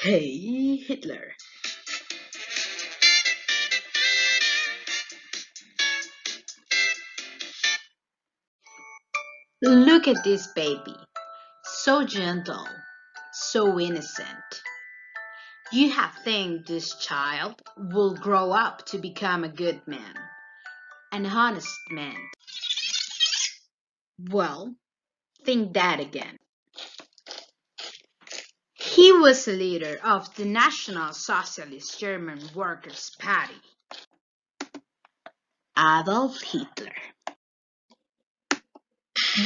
Hey, Hitler. Look at this baby. So gentle, so innocent. You have think this child will grow up to become a good man, an honest man. Well, think that again. He was a leader of the National Socialist German Workers' Party, Adolf Hitler.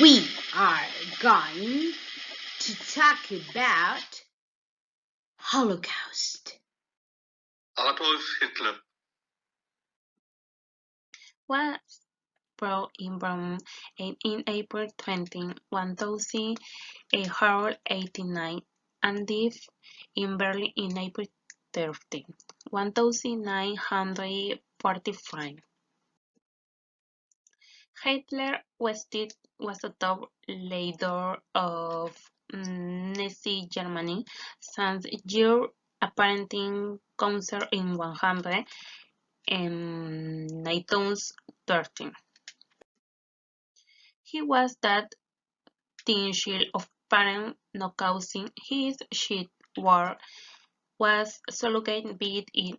We are going to talk about Holocaust. Adolf Hitler was born in Rome in April 20, 1889 and died in Berlin in April 13, 1945. Hitler was the top leader of Nazi Germany since year apparently concert in 100 and 1913. He was that thin shield of parent not causing his shit war was solocated beat in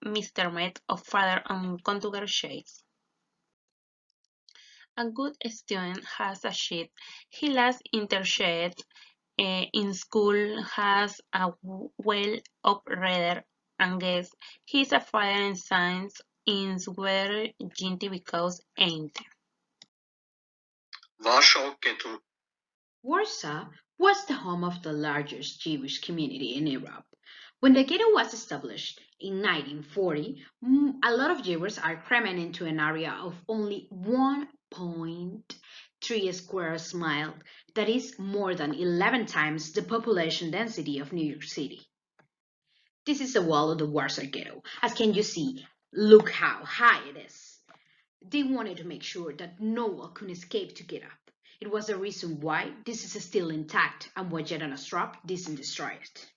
Mr. Met of father and conjugal shades. A good student has a sheet. He last intershade in school has a well-up reader and guess he's a father in science in whether Ginty because ain't. Warschau Ghetto Warsaw was the home of the largest Jewish community in Europe. When the ghetto was established in 1940, a lot of Jews are crammed into an area of only 1.3 square miles, that is more than 11 times the population density of New York City. This is the wall of the Warsaw Ghetto. As can you see, look how high it is. They wanted to make sure that no one could escape to get up. It was the reason why this is still intact and why Jadanas dropped this and destroyed it.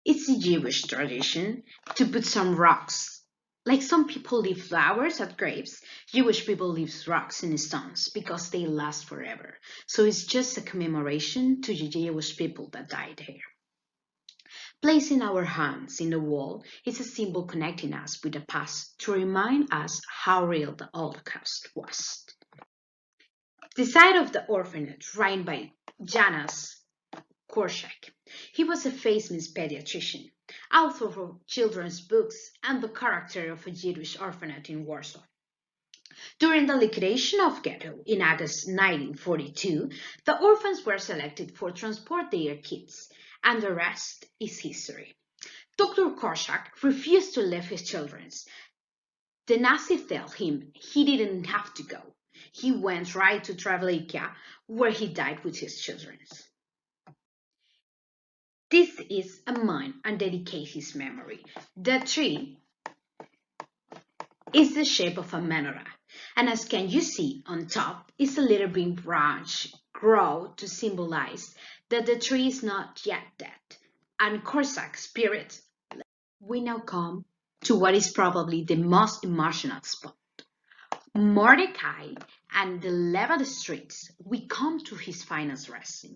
It's a Jewish tradition to put some rocks. Like some people leave flowers at graves, Jewish people leave rocks and stones because they last forever. So it's just a commemoration to the Jewish people that died here. Placing our hands in the wall is a symbol connecting us with the past to remind us how real the Holocaust was. The site of the orphanage run by Janusz Korczak. He was a famous pediatrician, author of children's books, and the character of a Jewish orphanage in Warsaw. During the liquidation of ghetto in August 1942, the orphans were selected for transport their kids, and the rest is history. Dr. Korczak refused to leave his children. The Nazis told him he didn't have to go. He went right to Treblinka, where he died with his children. This is a mine and dedicate his memory. The tree is the shape of a menorah, and as can you see on top is a little green branch grow to symbolize that the tree is not yet dead, and Korczak's spirit. We now come to what is probably the most emotional spot. Mordecai and the Levant streets, we come to his final resting.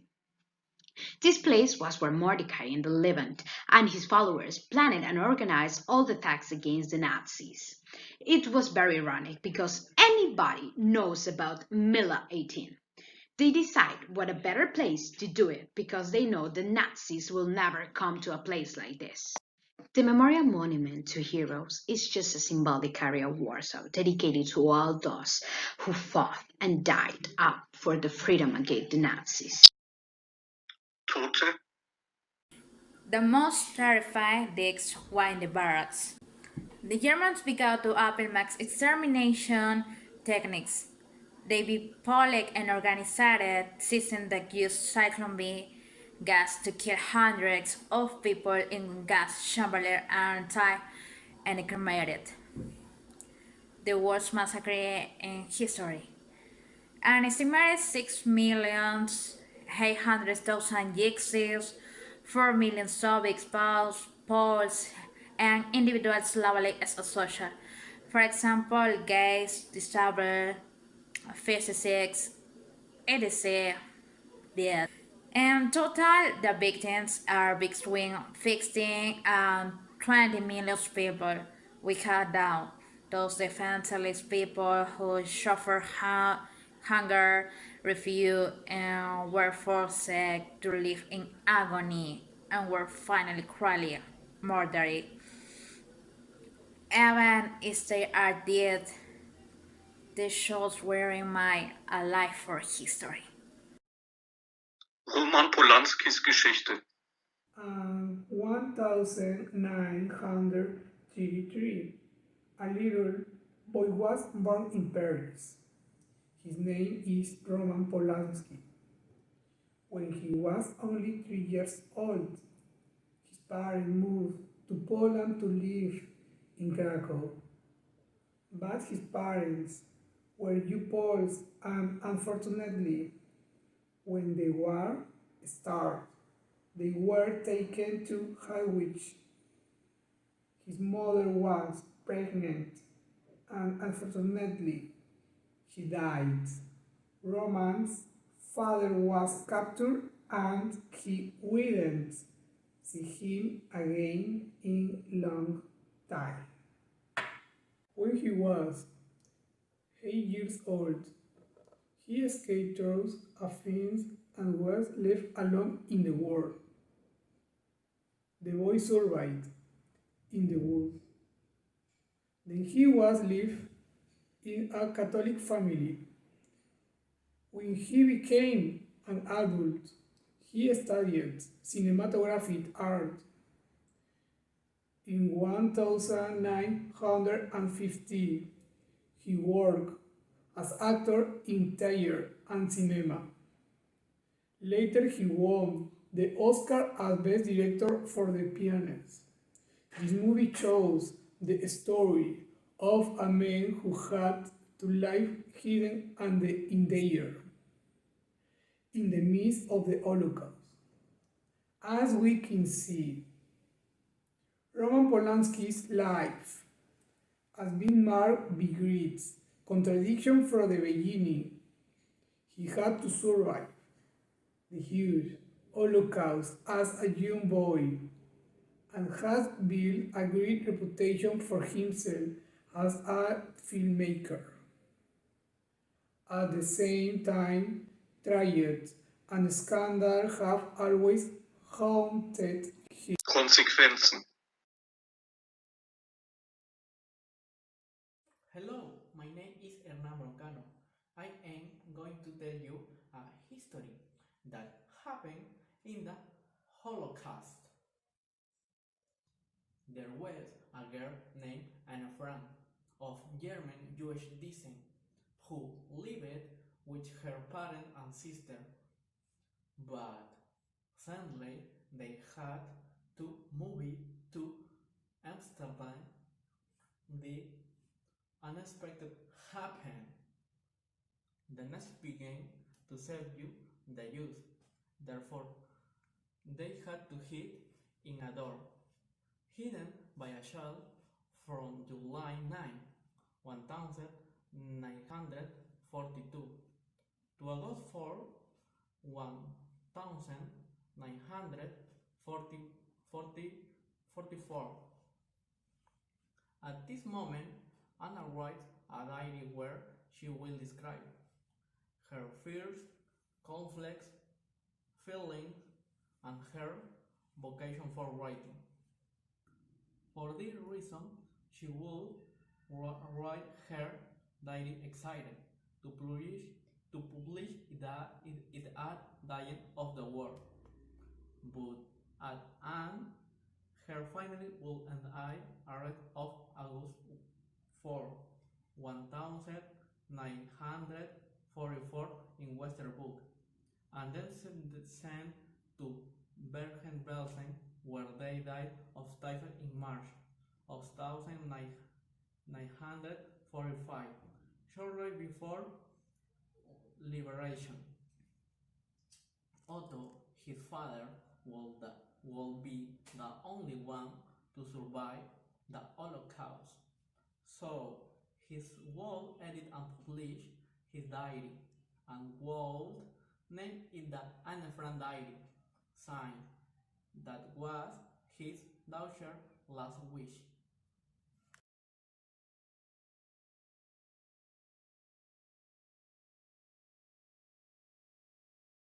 This place was where Mordecai and the Levant and his followers planned and organized all the attacks against the Nazis. It was very ironic because anybody knows about Mila 18. They decide what a better place to do it because they know the Nazis will never come to a place like this. The memorial monument to heroes is just a symbolic area of Warsaw dedicated to all those who fought and died up for the freedom against the Nazis. Tote The most terrifying deaths were in the barracks. The Germans began to apply mass extermination techniques. They deployed an organized system that used Cyclone B gas to kill hundreds of people in gas chambers and cremated. The worst massacre in history. An estimated 6,800,000 Gypsies 4 million Soviets, Poles, and individuals labeled as social. For example, gays, disabled, physicists, etc. In total, the victims are between 15 and 20 million people. We cut down those defenseless people who suffered hunger, refuse, and were forced to live in agony and were finally cruelly murdered. Even if they are dead, the shows were in my alive for history. Roman Polanskis Geschichte. 1933, a little boy was born in Paris. His name is Roman Polanski. When he was only 3 years old, his parents moved to Poland to live in Krakow. But his parents were Jew Poles, and unfortunately, when the war started, they were taken to Auschwitz. His mother was pregnant, and unfortunately, she died. Roman's father was captured, and he wouldn't see him again in long time. When he was 8 years old, he escaped through a fence and was left alone in the world. The boy survived in the woods. Then he was lived in a Catholic family. When he became an adult, he studied cinematographic art. In 1950, he worked as actor in theater and cinema. Later, he won the Oscar as Best Director for The Pianist. This movie shows the story of a man who had to live hidden and in danger in the midst of the Holocaust. As we can see, Roman Polanski's life has been marked by great contradiction from the beginning. He had to survive the huge Holocaust as a young boy and has built a great reputation for himself as a filmmaker. At the same time, tragedy and scandal have always haunted him. Konsequenzen. Hello, my name is Hernan Brocano. I am going to tell you a history that happened in the Holocaust. There was a girl named Anna Frank of German Jewish descent who lived with her parents and sister, but sadly they had to move to Amsterdam. The unexpected happened. The Nazis began to subdue the Jews. Therefore, they had to hide in a door, hidden by a shell from July 9, 1942 to August 4, 1944. At this moment, Anna writes a diary where she will describe her fears, conflicts, feelings, and her vocation for writing. For this reason, she will write her diary excited to publish it at the end of the war. But at end, her family will end arrest of August 4, 1944 in Westerbork, and then sent to Bergen-Belsen, where they died of typhoid in March of 1945, shortly before liberation. Otto, his father, was would be the only one to survive the Holocaust. So he would edit and publish his diary and would name it the Anne Frank diary, since that was his daughter's last wish.